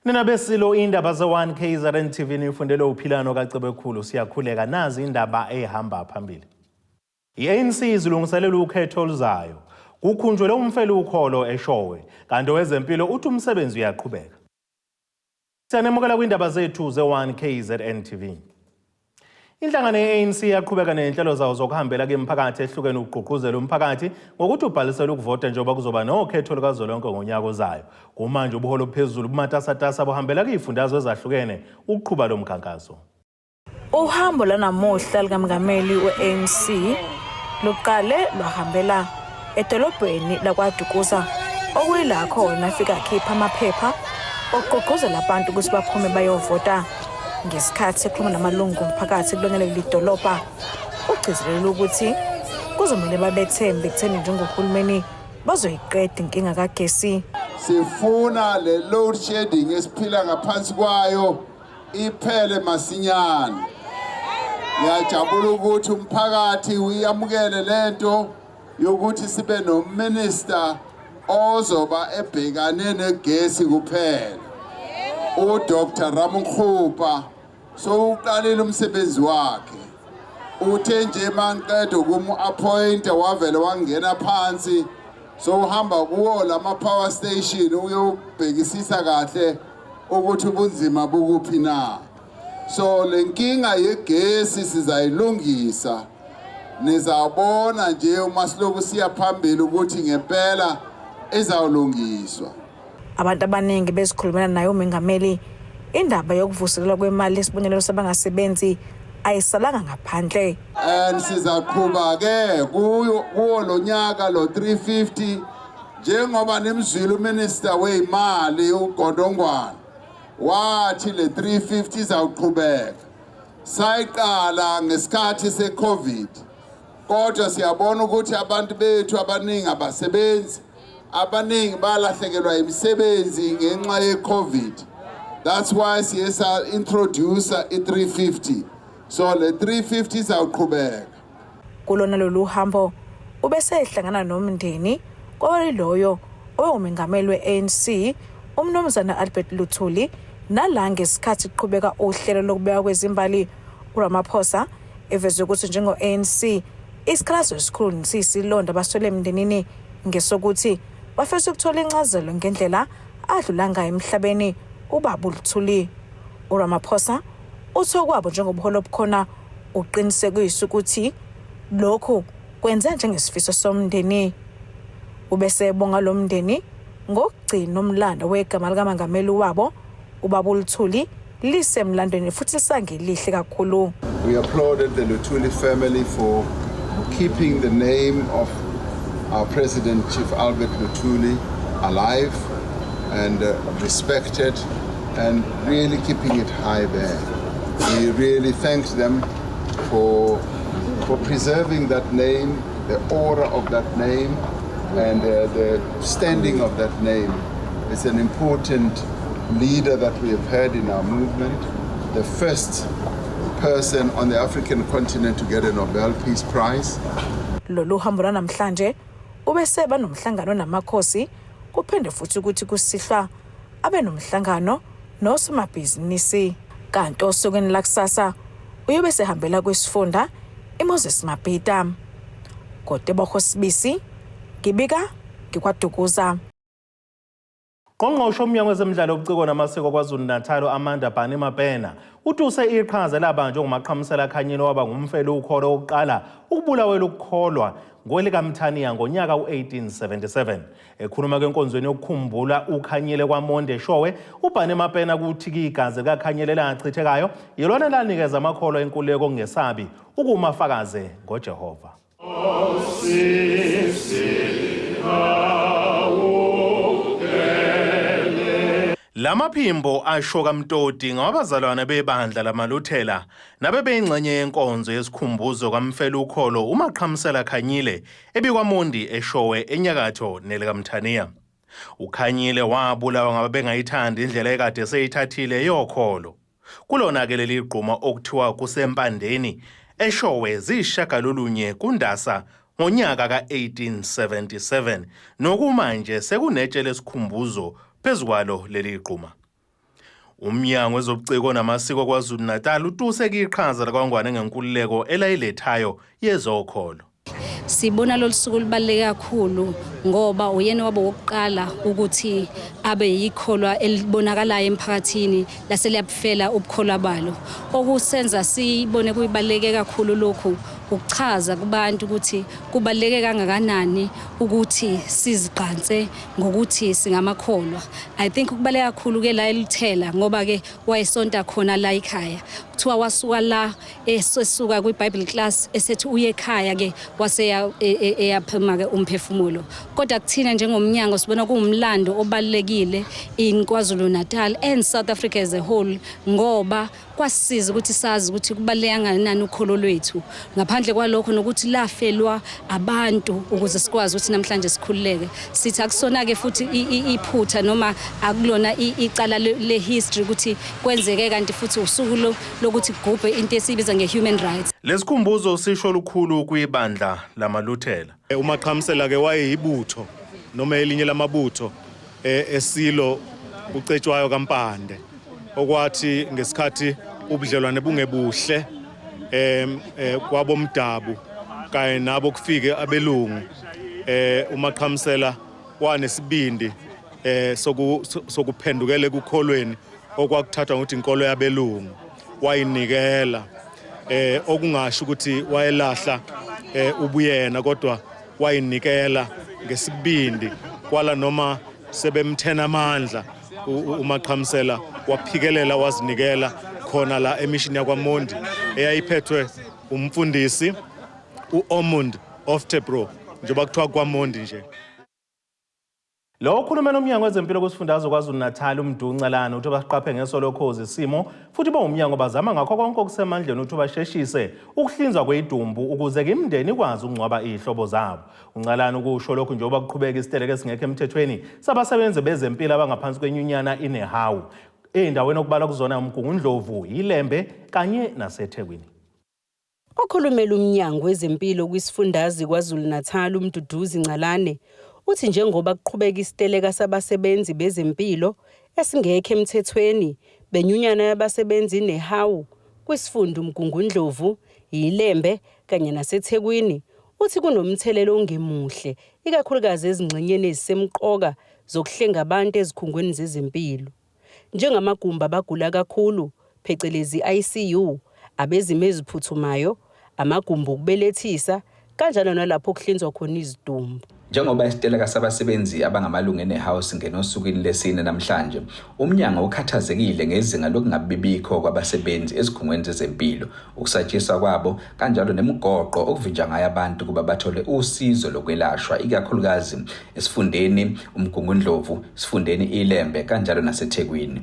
Nina besilo indaba ze-1KZNTV ifundele uphilano kaCebekhulu siyakhuleka nazi indaba ehamba phambili. I-ANC izilungiselela ukhetho oluzayo. Kukhunjulwe Umfelukholo ESHOWE, kanti wezempilo uthi umsebenzi uyaqhubeka. Siyanemukela kwindaba zethu ze-1KZNTV. Inhlangano ye-ANC yaqhubeka nenhlelo zawo zokuhambela kwemiphakathi ehlukene ukugqugquzela umphakathi ngokuthi ubhalisele ukuvota njengoba kuzoba nokhetho lukazwelonke ngonyaka ozayo. Kumanje ubuholo phezulu bumatasatasa buhambela kwizifundazwe ezahlukene ukuqhuba lo mkhankaso. Uhambo lanamuhla likaMengameli we-ANC luqale lwahambela edolobheni lakwaDukuza okuyila khona afika akhipha amaphepha okugqugquzela abantu ukuthi baphume bayovota. Ngesikhathi ekhuluma namalungu omphakathi kulona leli dolobha ugcizelela ukuthi kuzomele babethembe ekutheni njengohulumeni bazoyiqeda inkinga kagesi. Sifuna le load shedding esiphila ngaphansi kwayo iphele masinyane. Ngiyajabula ukuthi umphakathi uyamukele lento yokuthi sibe nominister ozoba ebhekane negesi kuphela. Dr. Ramaphosa so uqalile umsebenzi wakhe. Uthe nje manqeda ukumu-appointa wavele wangena phansi so uhamba kuwo lama power station uyobhekisisa kahle ukuthi ubunzima bukuphi na. So lenkinga yegesi sizayilungisa. Nizabona nje uma siloku siya phambili ukuthi ngempela izawulungiswa. Abantu abaningi bezikhulumela naye uMengameli indaba yokuvuselelwa kwemali lesibonelelo sabangasebenzi ayisalanga ngaphandle. Sizaqhubeka ke kuwo lo nyaka lo 350 njengoba nimzwile uminister weimali uGondongwana wathi le 350 izawuqhubeka. Sayiqala ngesikhathi seCovid kodwa siyabona ukuthi abantu bethu abaningi abasebenzi abaningi balahlekelwa imisebenzi ngenxa yeCovid. That's why siyesa introduce i350. So le 350 izawuqhubeka. Kulona lolu hambo ubese ehlangana nomndeni kwaliloyo owengumengameli we-ANC umnumzana Albert Luthuli nala ngesikhathi kuqhubeka uhlelo lokubeka kwezimbali uRamaphosa eveze ukuthi njengo-ANC isikhalazo esikhulu siyisilonda baswele emndenini ngesokuthi bafisa ukuthola incazelo ngendlela adlula ngayo emhlabeni ubaba uLuthuli. uRamaphosa uthe kwabo njengobuholo obukhona uqinisekisa ukuthi lokhu kwenza njengesifiso somndeni. Ubese ebonga lo mndeni ngokugcina umlando wegama likaMengameli wabo ubaba uLuthuli lisemlandweni futhi lisangelihle kakhulu. We applauded the Luthuli family for keeping the name of our President Chief Albert Luthuli alive and respected and really keeping it high there. We really thank them for preserving that name, the aura of that name and the standing of that name. It's an important leader that we have had in our movement, the first person on the African continent to get a Nobel Peace Prize. Lolu hambo namhlanje ubese banomhlangano namakhosi kuphinde futhi ukuthi kusihlwa abe nomhlangano nosomabhizinisi. Kanti osukwini lakusasa uyobe sehambela kwisifunda iMoses Mabhida. Kodwa bokhosibisi ngibika ngikwaDukuza. Qongqoshe umnyango wezemidlalo ubuciko namasiko KwaZulu-Natal Amanda Bani-Mabhena utuse iqhaza labanjwe ngomaqhamisela khanyile waba ngumfelukholo oqala ukubulawela ukukholwa ngolikaMthaniya ngonyaka u1877. Ekhuluma kwenkonzweni yokukhumbula ukhanyile kwaMonde ESHOWE, uBani-Mabhena kuthi igazi likakhanyile lachithekayo yilona lanikeza amakholwa enkululeko kungesabi ukumafakaze ngoJehova. Lamaphimbo asho kaMtoti ngabazalwane bebandla lamaLuthela nabebeyingxenye yenkonzo yesikhumbuzo kaMfelukholo umaqhamisela khanyile ebikwaMondi ESHOWE enyakatho nelikaMthaniya. Ukhanyile wabulawa ngababengayithandi indlela ekade seyithathile yokholo. Kulona ke leli gquma okuthiwa kusempandeni ESHOWE zishagalolunye kuNdasa ngonyaka ka1877 nokumanje sekunetshe lesikhumbuzo phezukwalo leli gquma. Umnyango wezobuciko namasiko KwaZulu-Natal utuseke iqhaza lakwaNgwane ngenkululeko elayilethayo yezokholo. Sibona lolu suku libaluleke kakhulu ngoba uyena wabo wokuqala ukuthi abe yikholwa elibonakalayo emphakathini laseliyabufela ubukholwa balo. Okusenza sibone kuyibaluleke kakhulu lokhu ukuchaza kubantu ukuthi kubaluleke kangakanani ukuthi siziqanse ngokuthi singamakholwa. I think kubaluleke kakhulu ke la elithela ngoba ke wayesonta khona la ekhaya. Kuthiwa wasuka la esesuka kwiBible class esethi uye ekhaya ke waseya eyaphuma ke umphefumulo. Kodwa kuthina njengomnyango sibona kuwumlando obalulekile in KwaZulu-Natal and South Africa as a whole ngoba kwasisiza ukuthi sazi ukuthi kubaluleke kangakanani ukholo lwethu. Ngaphandle kwalokho nokuthi lafelwa abantu ukuze sikwazi ukuthi namhlanje sikhululeke. Sithi akusona ke futhi iphutha noma akulona icala le history ukuthi kwenzeke kanti futhi usuku lokuthi kugubhe into esibiza ngehuman rights. Lesikhumbuzo sisho lukhulu kwibandla lamaluthela. Umaqhamsela ke wayeyibutho noma elinye lamabutho esilo ucetshwayo kaMpande okwathi ngesikhathi ubudlelwane bungebuhle kwabomdabu kanye nabo kufike abelungu umaqhamsela wanesibindi sokuphendukele kukholweni okwakuthathwa ukuthi inkolo yabelungu wayinikela okungasho ukuthi wayelahla ubuyena kodwa wayinikela ngesibindi kwala noma sebemthena amandla umaqhamsela waphikelela wazinikela khona la emishini yakwaMondi eyayiphethwe umfundisi uOmund Oftebro njengoba kuthiwa kwaMondi nje. Lo khulumela umnyango wezempilo kusifundazwe KwaZulu-Natal uMduncelana uthi basiqaphe ngeso lokhozi isimo futhi umnyango bazama ngakho konke okusemandleni ukuthi basheshise ukuhlinzwa kwedumbu ukuze ke imindeni ikwazi ukungcwaba izihlobo zabo. UNcalana ukusho lokhu njengoba kuqhubeka isiteleka esingekho emthethweni sabasebenzi bezempilo abangaphansi kwenyunyana ESHOWE endaweni okubalwa kuzona uMgungundlovu, iLembe kanye naseThekwini. Okhulumela umnyango wezempilo kwisifundazwe KwaZulu-Natal uMduduzi Ncalane uthi njengoba kuqhubeka isiteleka sabasebenzi bezempilo esingekho emthethweni benyunyana yabasebenzi ESHOWE kwisifunda uMgungundlovu, iLembe kanye naseThekwini uthi kunomthelelo ongemuhle ikakhulukazi ezingxenyeni ezisemqoka zokuhlenga abantu ezikhungweni zezempilo njengamagumbi abagula kakhulu phecelezi ICU, abezimo eziphuthumayo, amagumbi okubelethisa kanjalo nalapho kuhlinzwa khona izidumbu. Njengoba isiteleka sabasebenzi abangamalungu eSHOWE ngenosukwini lesine namhlanje, umnyango ukhathazekile ngezinga lokungabibikho kwabasebenzi ezikhungweni zezempilo, ukusatshiswa kwabo kanjalo nemigoqo okuvinja ngayo abantu kuba bathole usizo lokwelashwa ikakhulukazi esifundeni uMgungundlovu, isifundeni iLembe kanjalo naseThekwini.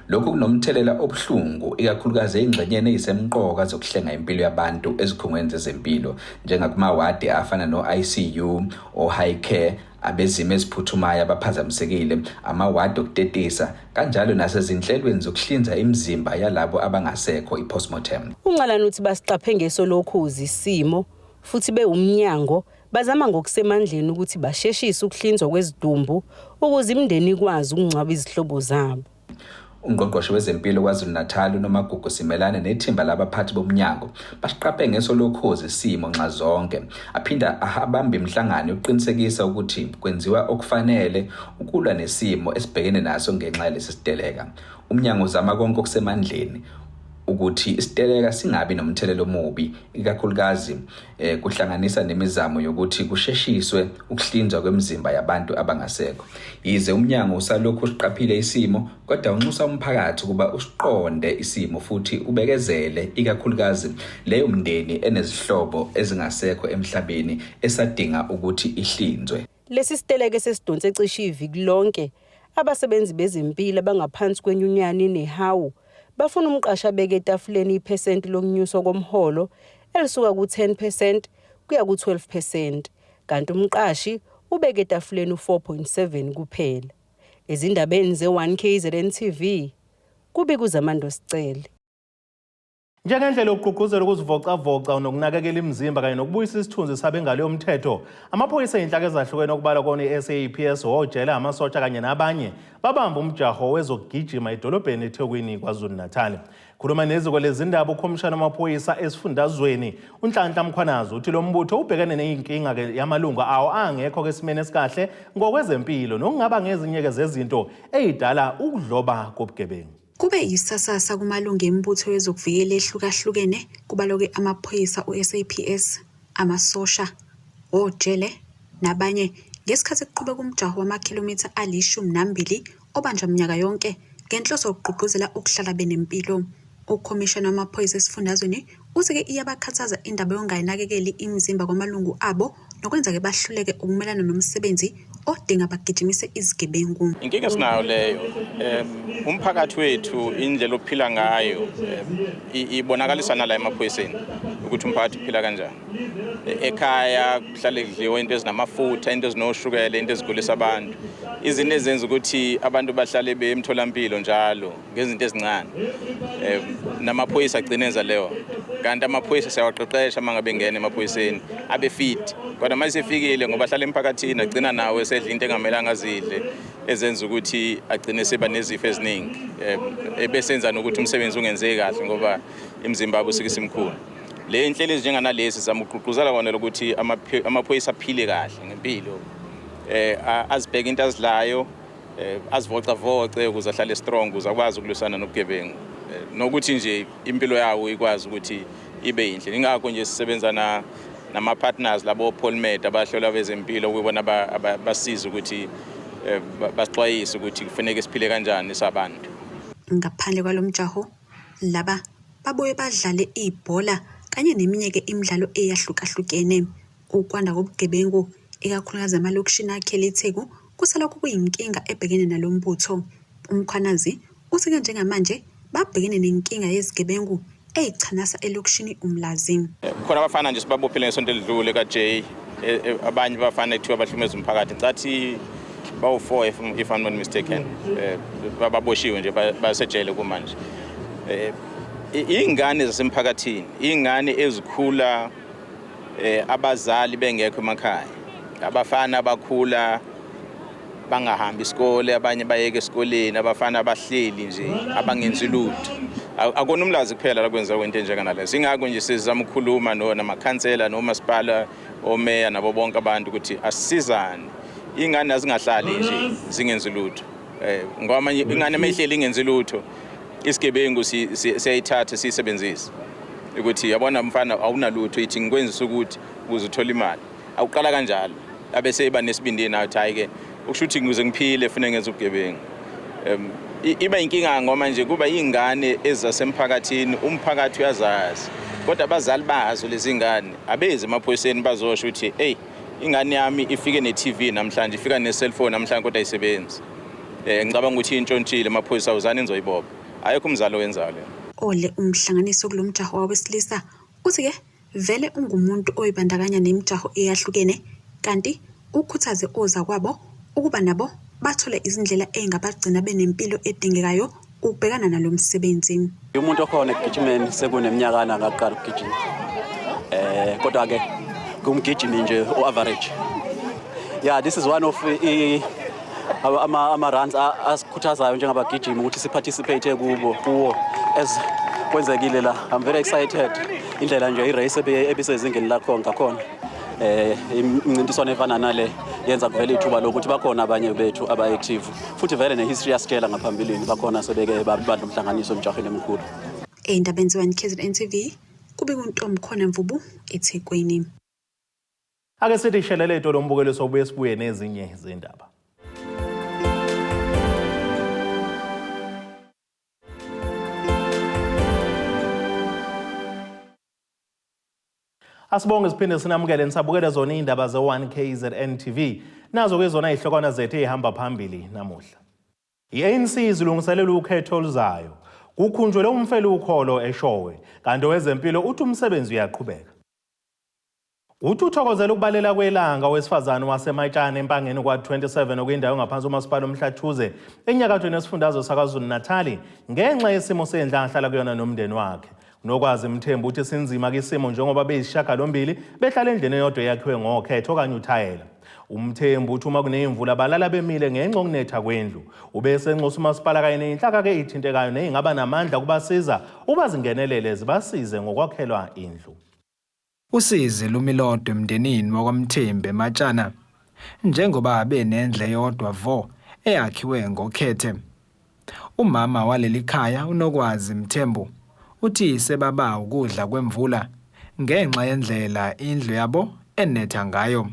Lokhu kunomthelela obuhlungu ikakhulukazi ezingxenyeni ezisemqoka zokuhlenga impilo yabantu ezikhungweni zezempilo njengakumawadi afana no-ICU o-high care, abezimo eziphuthumayo abaphazamisekile, amawadi okutetisa kanjalo nasezinhlelweni zokuhlinza imizimba yalabo abangasekho i-postmortem. UNcalana uthi basiqaphe ngeso lokhozi isimo futhi umnyango bazama ngokusemandleni ukuthi basheshise ukuhlinzwa kwezidumbu ukuze imindeni ikwazi ukungcwaba izihlobo zabo. Ungqongqoshe wezempilo KwaZulu-Natal uNomagugu Simelane nethimba labaphathi bomnyango basiqaphe ngeso lokhozi isimo nxa zonke aphinda abambe imhlangano yokuqinisekisa ukuthi kwenziwa okufanele ukulwa nesimo esibhekene naso ngenxa yalesi siteleka. Umnyango uzama konke okusemandleni ukuthi isiteleka singabi nomthelelo omubi ikakhulukazi kuhlanganisa nemizamo yokuthi kusheshiswe ukuhlinzwa kwemizimba yabantu abangasekho. Yize umnyango usalokhu usiqaphile isimo kodwa unxusa umphakathi kuba usiqonde isimo futhi ubekezele ikakhulukazi leyo mndeni enezihlobo ezingasekho emhlabeni esadinga ukuthi ihlinzwe. Lesi siteleka sesidonse cishe iviki lonke abasebenzi bezempilo abangaphansi kwenyunyana ESHOWE bafuna umqashi abeke etafuleni iphesenti lokunyuswa komholo elisuka ku10% kuya ku12%, kanti umqashi ubeke etafuleni u4.7 kuphela. Ezindabeni ze1KZNTV kubi kuZamando Sicele. Njengendlela yokugqugquzela ukuzivocavoca nokunakekela imizimba kanye nokubuyisa isithunzi sabengalo yomthetho, amaphoyisa ey'nhlaka ezahlukene okubala kona i-SAPS, ojele, amasotsha kanye nabanye babamba umjaho wezokugijima edolobheni eThekwini, KwaZulu-Natal. Khuluma neziko lezindaba ukhomishana wamaphoyisa esifundazweni uNhlanhla Mkhwanazi uthi lo mbutho ubhekene neyinkinga yamalungu awo angekho kwesimene esikahle ngokwezempilo nokungaba ngezinye zezinto ezidala ukudloba kobugebengu. Kube yisasasa kumalungu embutho wezokuvikela ehlukahlukene kubaloke amaphoyisa uSAPS, amasosha, ojele nabanye ngesikhathi kuqhubeka umjaho wamakhilomitha ali-12 obanjwa minyaka yonke ngenhloso yokugqugquzela ukuhlala benempilo. Ukhomishana wamaphoyisa esifundazweni uthi ke iyabakhathaza indaba yongayinakekeli imizimba kwamalungu abo nokwenza ke bahluleke ukumelana nomsebenzi odinga bagijimise izigebengu. Inkinga sinayo leyo, umphakathi wethu indlela ophila ngayo ibonakaliswa nala emaphoyiseni ukuthi umphakathi uphila kanjani. Ekhaya kuhlale kudliwa into ezinamafutha, into ezinoshukela, into ezigulisa abantu. Izinto ezenza ukuthi abantu bahlale bemtholampilo njalo ngezinto ezincane. Namaphoyisa agcineza leyo. Kanti amaphoyisa siyawaqeqesha mangabe ngene emaphoyiseni abe fit. Kodwa manje sefikile ngoba ahlala emphakathini agcina nawe esedla into engamelanga azidle ezenza ukuthi agcine seba nezifo eziningi. Ebesenza nokuthi umsebenzi ungenzeki kahle ngoba imizimba yabo sikisimkhulu. Le inhlelo ezinjenganalezi zama ukugqugquzela kona ukuthi amaphoyisa aphile kahle ngempilo. Azibheke into azidlayo, azivocavoce ukuze ahlale strong ukuze akwazi ukulwisana nobugebengu. Nokuthi nje impilo yawo ikwazi ukuthi ibe yinhle. Ingakho nje sisebenza nama-partners labo Polmed abahlola bezempilo ukubona basiza ukuthi basixwayise ukuthi kufanele siphile kanjani sabantu. Ngaphandle kwalomjaho laba babuye badlale ibhola kanye neminye ke imidlalo eyahlukahlukene. Ukwanda kobugebengu ikakhulukazi amalokishini akhele iTheku kusalokhu kuyinkinga ebhekene nalombutho. Umkhwanazi uthi ke njengamanje babhekene nenkinga yezigebengu eyichanasa elokishini uMlazi. Khona abafana nje sibabophele ngesonto elidlule kaJ, abanye bafana ethiwa bahlukumeza umphakathi. Ngicathi bawu4 if I'm not mistaken. Baboshiwe nje basejele kumanje. Ingane zasemphakathini, ingane ezikhula abazali bengekho emakhaya. Abafana abakhula bangahambi isikole, abanye bayeke esikoleni, abafana abahleli nje abangenzi lutho. Akona uMlazi kuphela la kwenza into enjenganale. Singakho nje sizama ukukhuluma namakhansela nomasipala, omeya nabo bonke abantu ukuthi asisizane. Ingane azingahlali nje zingenzi lutho. Ngoba ingane emehleli ingenzi lutho, isigebengu siyayithatha siyisebenzise. Ukuthi yabona mfana awunalutho ithi ngikwenzisa ukuthi ukuze uthola imali. Awuqala kanjalo. Abese eba nesibindi nayo hayi ke ukushuthi ngize ngiphile ufune ngenza ubugebengu. Iba inkinga ngoma nje kuba ingane ezasemphakathini, umphakathi uyazazi. Kodwa abazali bazo lezi ngane abeze emaphoyiseni bazosho ukuthi hey ingane yami ifike ne-TV namhlanje, ifika ne-cellphone namhlanje kodwa ayisebenzi. Ngicabanga ukuthi intshontshile amaphoyisa uzani enzoyiboba. Ayikho umzalo wenzayo le. Ole umhlanganiso kulomjaho wabesilisa uthi ke vele ungumuntu oyibandakanya nemjaho eyahlukene kanti ukhuthaze oza kwabo ukuba nabo bathole izindlela engabagcina benempilo edingekayo ukubhekana nalomsebenzi. Umuntu okhona ekugijimeni sekuneminyaka angaqala ukugijima. Kodwa ke kumgijimi nje o-average. Yeah, this is one of ama-runs asikhuthazayo njengabagijimi ukuthi siparticipate kuwo as kwenzekile la. I'm very excited. Indlela nje irace ebisezingeni lakho ngakhona. Imncintiswano efana nale yenza kuvele ithuba lokuthi bakhona abanye bethu aba-active futhi vele nehistory yasitshela ngaphambilini bakhona sebeke babadla umhlanganiso emjahweni emkhulu. Ey'ndabeni ze-1KZNTV kube kuNtomkhona Mvubu eThekwini. Ake sithi shelele ito lombukelo sobuye sibuye nezinye izindaba. Asibonge siphinde sinamukele nisabukele zona indaba ze-1KZNTV nazo ke zona ihlokwana zethu ehamba phambili namuhla. I-ANC izilungiselela ukhetho oluzayo. Kukhunjulwe Umfelukholo ESHOWE kanti wezempilo uthi umsebenzi uyaqhubeka. Uthi uthokozela ukubalela kwelanga wesifazane waseMatshana empangeni kwa27 okwindawo ngaphansi umasipala uMhlathuze enyakathweni esifundazwe saKwaZulu-Natal ngenxa yesimo sendla ahlala kuyona nomndeni wakhe. Nokwazi Mthembu uthi sinzima kisimo njengoba beyisishiyagalombili behlala endlini eyodwa eyakhiwe ngokhetho okanye uthayela. Umthembu uthi uma kuneyimvula balala bemile ngenxa yokunetha kwendlu. Ubese enxusa umasipala kanye nenhlaka ke ithintekayo neyingaba namandla kubasiza uba zingenelele zibasize ngokwakhelwa indlu. Usizi lumilodwe emndenini wakwaMthembu eMatshana njengoba benendle eyodwa vo eyakhiwe ngokhethe. Umama waleli khaya unokwazi Mthembu uthi sebaba ukudla kwemvula ngenxa yendlela indlu yabo enetha ngayo.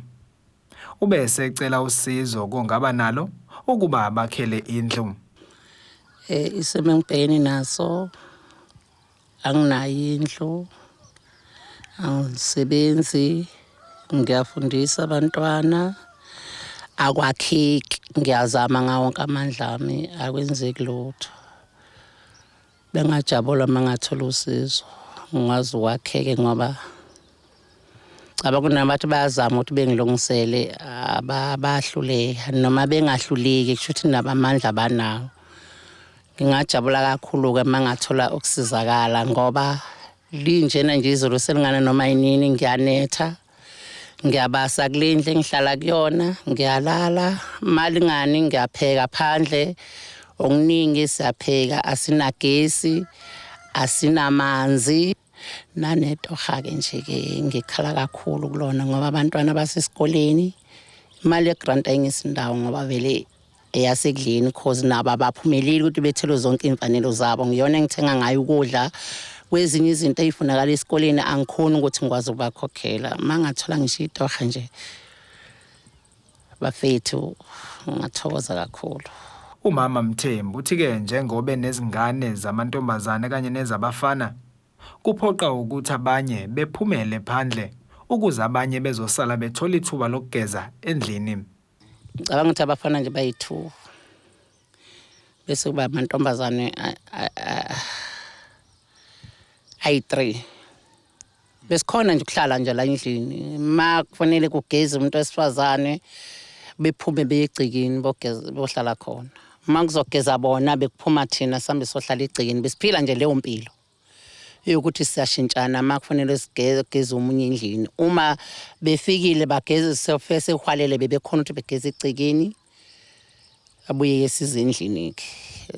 Ubese ecela usizo kongaba nalo ukuba bakhele indlu. Isimo engibhekene naso anginayo indlu, angisebenzi, ngiyafundisa abantwana, akwakheki, ngiyazama ngawo wonke amandla ami akwenzeki lutho. Bengajabula mangathola usizo ngazi ukwakheke ngoba caba kunabantu bayazama ukuthi bengilungisele abahluleka noma bengahluleki kusho ukuthi nabamandla banawo. Ngingajabula kakhulu ke mangathola ukusizakala ngoba linjena nje izolo selingana noma yinini ngiyanetha. Ngiyabasa kulendle ngihlala kuyona, ngiyalala, malingani ngiyapheka phandle. Okuningi siyapheka, asinagesi, asinamanzi. Nanetoha-ke nje-ke ngikhala kakhulu kulona ngoba abantwana basesikoleni imali yegrant ayingesindawo ngoba vele eyasekudleni cause nabo abaphumeleli ukuthi bethele zonke imfanelo zabo. Ngiyona engithenga ngayo ukudla kwezinye izinto ezifunakala esikoleni angikhona ukuthi ngikwazi ukubakhokhela. Mangathola ngisho itoha nje bafethu ngathokoza kakhulu. Umama Mthembu uthi-ke njengoba nezingane zamantombazane kanye nezabafana kuphoqa ukuthi abanye bephumele phandle ukuze abanye bezosala bethola ithuba lokugeza endlini. Ngicabanga ukuthi abafana nje bayi-2 bese kuba amantombazane ayi-3. Besikhona nje ukuhlala nje la endlini ma kufanele kugeze umuntu wesifazane bephume beyegcikini bogeza bohlala khona. Ma kuzogeza bona bekuphuma thina sambe sohlala egcikini besiphila nje leyo mpilo yokuthi siyashintshana ma kufanele sigeze umunye endlini. Uma befikile bageze sefese uhwalele bebekhona ukuthi begeze egcikini abuye yesize endlini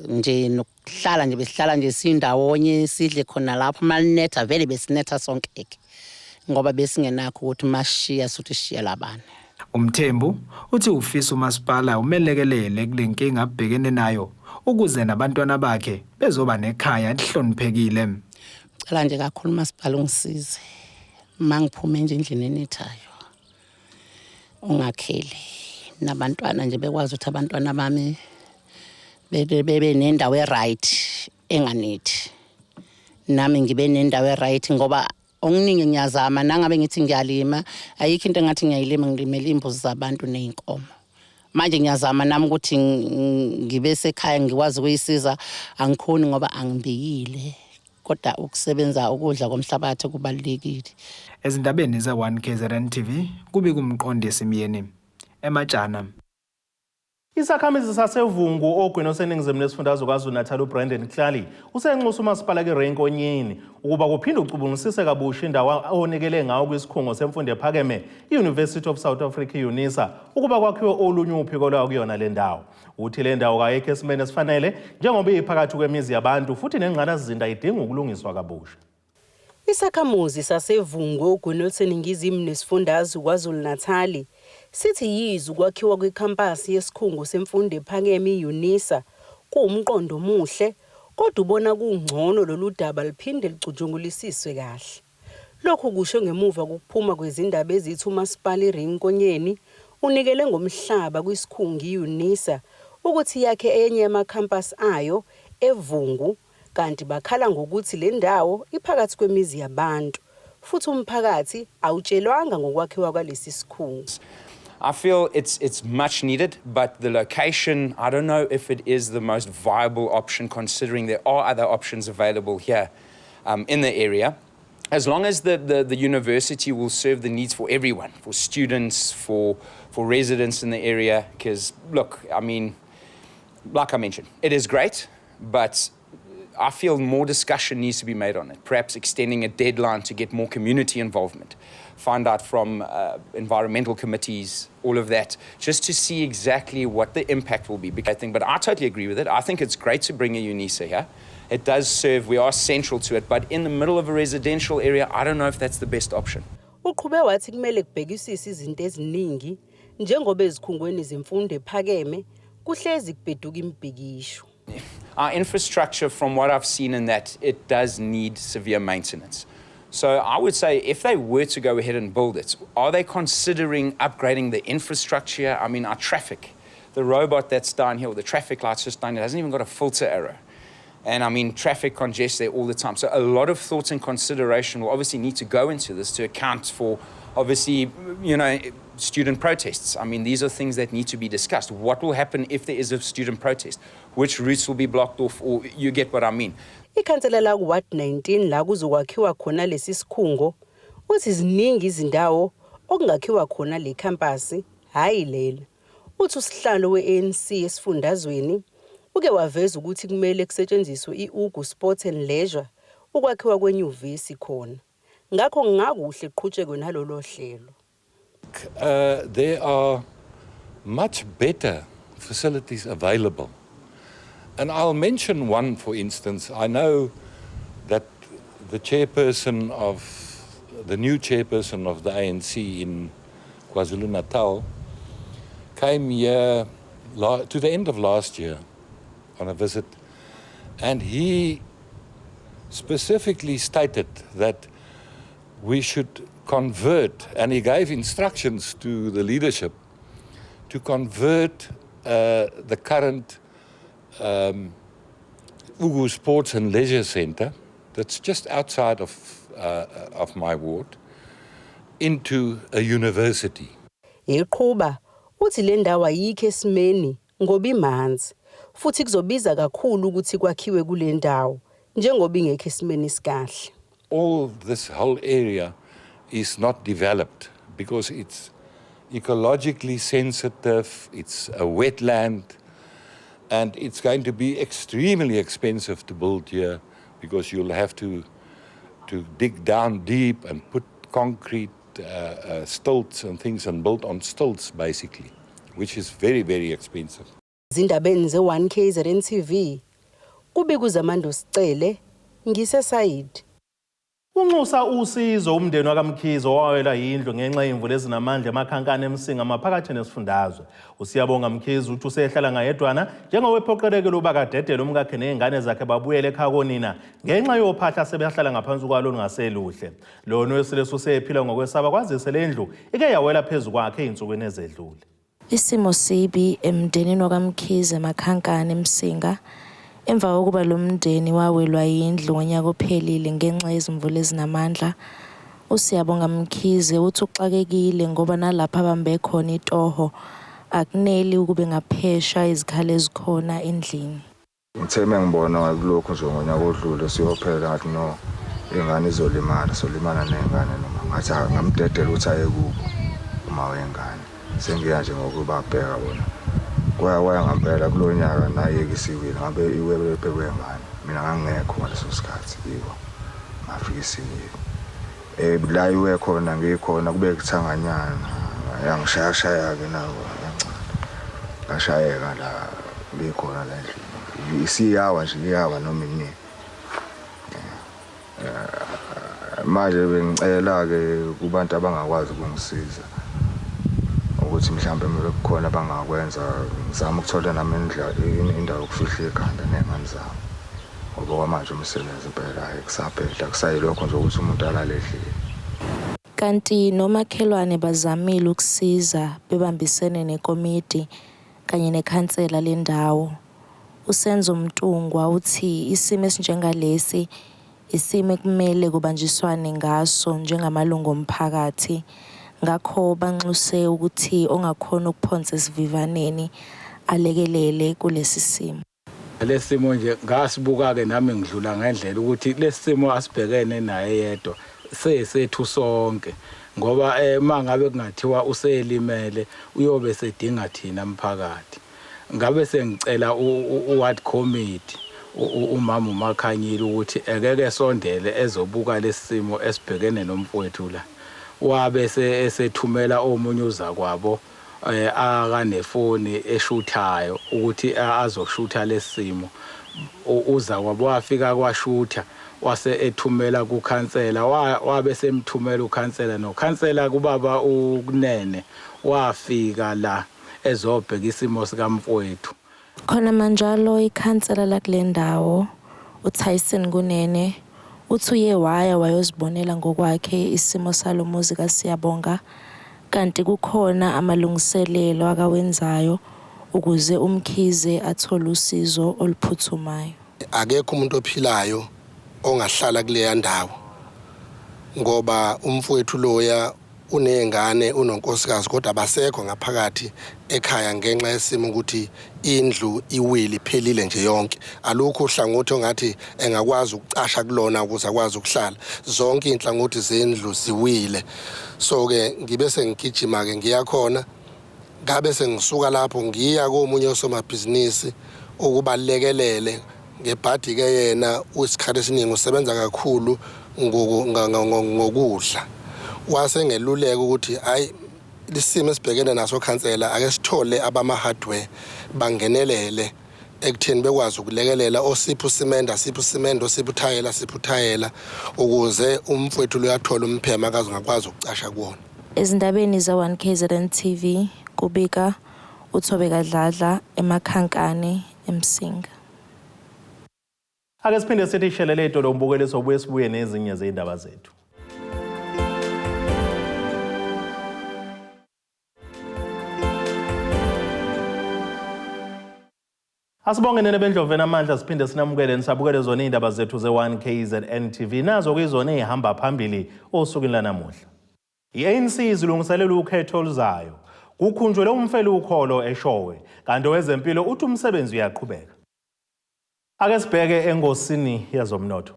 nje nokuhlala nje besihlala nje sindawonye sidle khona lapho malinetha vele besinetha sonke ngoba besingenakho ukuthi mashiya suthi shiya labane. Umthembu uthi ufisa umasipala umelekelele kulenkinga abhekene nayo ukuze nabantwana bakhe bezoba nekhaya elihloniphekile. Ngicela nje kakhulu umasipala ungisize mangiphume nje endlini enethayo ungakheli nabantwana nje bekwazi ukuthi abantwana bami bebe nendawo eright enganethi nami ngibe nendawo eright ngoba okuningi ngiyazama nangabe ngithi ngiyalima ayikho into engathi ngiyayilima ngilimela imbuzi zabantu neinkomo. Manje ngiyazama nami ukuthi ngibe sekhaya ngikwazi ukuyisiza angikhoni ngoba angibikile kodwa ukusebenza ukudla komhlabathi kubalekile. Ezindabeni ze1KZN kubi kumqondisi Myeni eMatshana. Isakhamizi sasevungu ogwini oseningizimu lesifundazwe KwaZulu-Natal uBrandon Klali usenxusa umasipala keRenkonyeni ukuba kuphinde ucubungulisise kabusha indawo onikele ngawo kwisikhungo semfundo ephakeme iUniversity of South Africa UNISA ukuba kwakhiwe olunye uphiko lwayo kuyona le ndawo. Uthi le ndawo kayikho esimeni esifanele njengoba iphakathi kwemizi yabantu futhi nengqalasizinda idinga ukulungiswa kabusha. Isakhamuzi sasevungu ogwini oseningizimu nesifundazwe KwaZulu-Natal sithi yize ukwakhiwa kwekhampasi yesikhungo semfundo ephakeme iUNISA kuwumqondo omuhle kodwa ubona kungcono lolu daba liphinde licutshungulisiswe kahle. Lokhu kusho ngemuva kokuphuma kwezindaba ezithi umasipala eRenkonyeni unikele ngomhlaba kwisikhungo iUNISA ukuthi yakhe enye yamakhampasi ayo evungu kanti bakhala ngokuthi le ndawo iphakathi kwemizi yabantu futhi umphakathi awutshelwanga ngokwakhiwa kwalesi sikhungo. I feel it's much needed, but the location, I don't know if it is the most viable option considering there are other options available here in the area. As long as the university will serve the needs for everyone, for students, for residents in the area, because look, I mean, like I mentioned, it is great, but I feel more discussion needs to be made on it, perhaps extending a deadline to get more community involvement, find out from environmental committees, all of that, just to see exactly what the impact will be. But I totally agree with it. I think it's great to bring a UNISA here. It does serve, we are central to it, but in the middle of a residential area, I don't know if that's the best option. Uqhube wathi kumele kubhekisise izinto eziningi njengoba ezikhungweni zemfundo ephakeme kuhlezi kubheduka imibhikisho. Our infrastructure, from what I've seen in that, it does need severe maintenance. So I would say if they were to go ahead and build it, are they considering upgrading the infrastructure? I mean, our traffic, the robot that's down here, the traffic lights just down here, hasn't even got a filter error. And I mean, traffic congests there all the time. So a lot of thought and consideration will obviously need to go into this to account for, obviously, you know, student protests. I mean, these are things that need to be discussed. What will happen if there is a student protest? Which routes will be blocked off, or you get what I mean? Ikhansela la Ward 19 la kuzokwakhiwa khona lesi sikhungo uthi ziningi izindawo okungakhiwa khona le campus hayi lela. Uthi usihlalo we-ANC esifundazweni uke waveza ukuthi kumele kusetshenziswe i-Ugu Sports and Leisure ukwakhiwa kwenyuvesi khona. Ngakho ngakuhle qhutshekwe nalolo hlelo. There are much better facilities available. And I'll mention one, for instance. I know that the new chairperson of the ANC in KwaZulu-Natal came here to the end of last year on a visit, and he specifically stated that we should convert, and he gave instructions to the leadership to convert the current Ugu Sports and Leisure Center, that's just outside of my ward, into a university. Iqhuba uthi le ndawo ayikho esimeni ngoba imanzi futhi kuzobiza kakhulu ukuthi kwakhiwe kule ndawo njengoba ingekho esimeni esikahle. All this whole area is not developed because it's ecologically sensitive, it's a wetland, and it's going to be extremely expensive to build here because you'll have to dig down deep and put concrete stilts and things and build on stilts basically, which is very, very expensive. Zindabeni ze-1KZNTV, kubikuzamando Sicele, ngisesayidi. Unxusa usizo umndeni wakaMkhize owawela yindlu ngenxa yemvula ezinamandla emakhankane eMsinga maphakathi nesifundazwe. Usiyabonga Mkhize uthi usehlala ngayedwana njengoba ephoqelekile uba kadedele umkakhe nezingane zakhe babuyele ekhaya konina ngenxa yophahla sebehlala ngaphansi kwalo ngaseluhle. Lona wesilisa usephila ngokwesaba kwazise lendlu ike yawela phezulu kwakhe izinsukwini ezedlule. Isimo sibi emndenini wakaMkhize emakhankane eMsinga. Emva kokuba lo mndeni wawelwa yindlu ngonyaka ophelile ngenxa yezimvula ezinamandla, Usiyabonga Mkhize uthi uxakekile ngoba nalapha abambe khona itoho akuneli ukube ngaphesha izikhale ezikhona endlini. Ngithe ngibona kulokho nje ngonyaka odlule siyophela ngathi no ingane izolimala nengane noma ngathi ngamdedela ukuthi aye kubo uma wengane sengiya nje ngokuba bheka bona kwaya ngempela kulonyaka nayeke isiwile ngabe iwebe bhekwengane mina ngangekho ngaleso sikhathi yiwo ngafika isiwile la iwe khona ngikhona kube kuthanganyana yangishaya ke nawo ngashayeka la ngikhona la endlini isiyawa nje iyawa noma ini manje bengicela ke kubantu abangakwazi ukungisiza ukuthi mhlambe kukhona bangakwenza ngizama ukuthola nami indawo yokufihla ekhanda nengane zami ngoba kwamanje umsebenzi impela kusabhedla kusayilokho nje ukuthi umuntu alale endlini. Kanti nomakhelwane bazamile ukusiza bebambisene nekomiti kanye nekhansela lendawo. Usenzo Mtungwa uthi isimo esinjengalesi isimo ekumele kubanjiswane ngaso njengamalungu omphakathi. Ngakho banxuse ukuthi ongakhona ukuphonsa isivivaneni alekelele kulesi simo. Lesimo nje ngasibuka ke nami ngidlula ngendlela ukuthi lesimo asibhekene naye yedwa sethu sonke ngoba mangabe kungathiwa uselimele uyobe sedinga thina umphakathi. Ngabe sengicela uward committee umama uMakhanyile ukuthi ekeke sondele ezobuka lesimo esibhekene nomfowethu la. Wabe esethumela omunye uzakwabo akanefoni eshuthayo ukuthi azoshutha lesimo. Uzakwabo wafika kwashutha wase ethumela kukhansela wabe semthumela ukhansela nokhansela kubaba uNene wafika la ezobheka isimo sikamfowethu. Khona manjalo ikhansela la kule ndawo uTyson Kunene uthi uye wayozibonela ngokwakhe isimo salomuzi kaSiyabonga kanti kukhona amalungiselelo akawenzayo ukuze uMkhize athole usizo oluphuthumayo. Akekho umuntu ophilayo ongahlala kuleya ndawo ngoba umfowethu loya unengane unonkosikazi kodwa basekho ngaphakathi ekhaya ngenxa yesimo ukuthi indlu iwili phelile nje yonke. Alukho uhlangothi ongathi engakwazi ukucasha kulona ukuze akwazi ukuhlala. Zonke inhlangothi zendlu ziwile. So ke ngibe sengigijima ke ngiyakhona ngabe sengisuka lapho ngiya komunye osomabhizinisi ukubalekelele ngebhadi ke yena usikhathi esiningi usebenza kakhulu ngokudla. Wasengeluleka ukuthi hayi isimo esibhekene naso khansela ake sithole abama hardware bangenelele ekutheni bekwazi ukulekelela osipho simenda sipho simendo sipho thayela ukuze umfowethu lo yathola umphema akaze ngakwazi ukucasha kuwona. Ezindabeni za1KZN.TV kubika uThobeka Dladla eMakhankane eMsinga. Ake siphinde sithi shelele itolo umbukeliso obuye sibuye nezinye zeindaba zethu. Asibonge nene bendloveni amandla siphinde sinamukele nisabukele zona indaba zethu ze1KZN.TV nazo kuyizona ezihamba phambili osukwini lanamuhla. I-ANC izilungiselela ukhetho oluzayo. Kukhunjulwe Umfelukholo eSHOWE kanti wezempilo uthi umsebenzi uyaqhubeka. Ake sibheke engosini yezomnotho.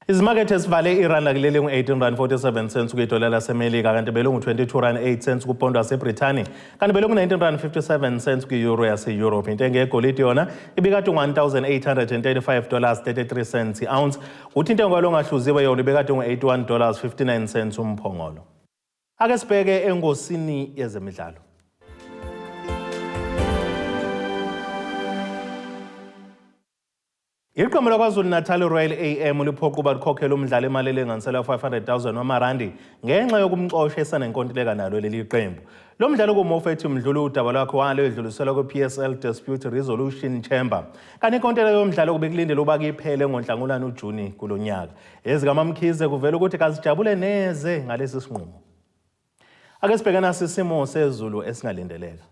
Izimakethe sivale iranda kuleli ngu-18.47 kuyidola laseMelika kanti belungu 22.08 kupondo waseBrithani kanti belungu 19.57 kueuro yase-Europe. Intengo yegolide yona ibikade $1,835.33 i-ounce kuthi intengo yalongahluziwe yona ibikade $81.59 umphongolo. Ake sibheke engosini yezemidlalo. Iqembu laKwaZulu-Natal Royal AM liphoqa ukuba likhokhele umdlali imali elinganiselwa 500,000 wamarandi ngenxa yokumxosha esanenkontileka nalo leli qembu. Lo mdlalo kumofethi umdlulu udaba lwakhe walo edluliselwa kwi-PSL Dispute Resolution Chamber. Kanti inkontileka yomdlalo kubekulindele uba iphele ngoNhlangulana uJuni kulo nyaka. EzikaMamkhize kuvela ukuthi kazijabule neze ngalesi sinqumo. Ake sibheke naso isimo sezulu esingalindeleka.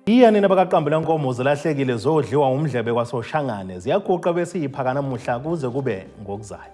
Iyanini abakaqambu lenkomo zilahlekile zodliwa umdlebe kwasoshangane ziyaguqa bese iphaka namuhla kuze kube ngokuzayo.